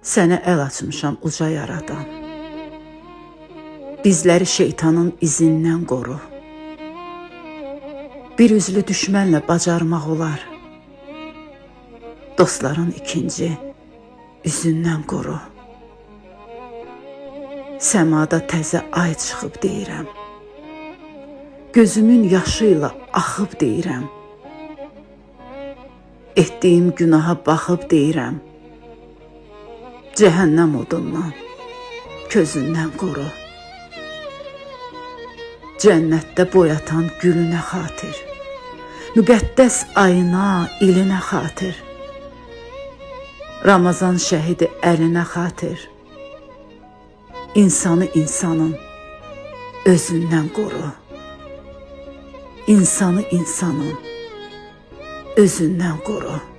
Sənə əl açmışam uca yaradan. Bizləri şeytanın izindən qoru. Bir üzlü düşmənlə bacarmaq olar. Dostların ikinci üzündən qoru. Səmada təzə ay çıxıb deyirəm. Gözümün yaşıyla axıb deyirəm. Etdiyim günaha baxıb deyirəm. Cəhənnəm odundan, közündən qoru. Cənnətdə boyatan gülünə xatir, müqəddəs ayına, ilinə xatir, Ramazan şəhidi əlinə xatir, İnsanı insanın özündən qoru. İnsanı insanın özündən qoru.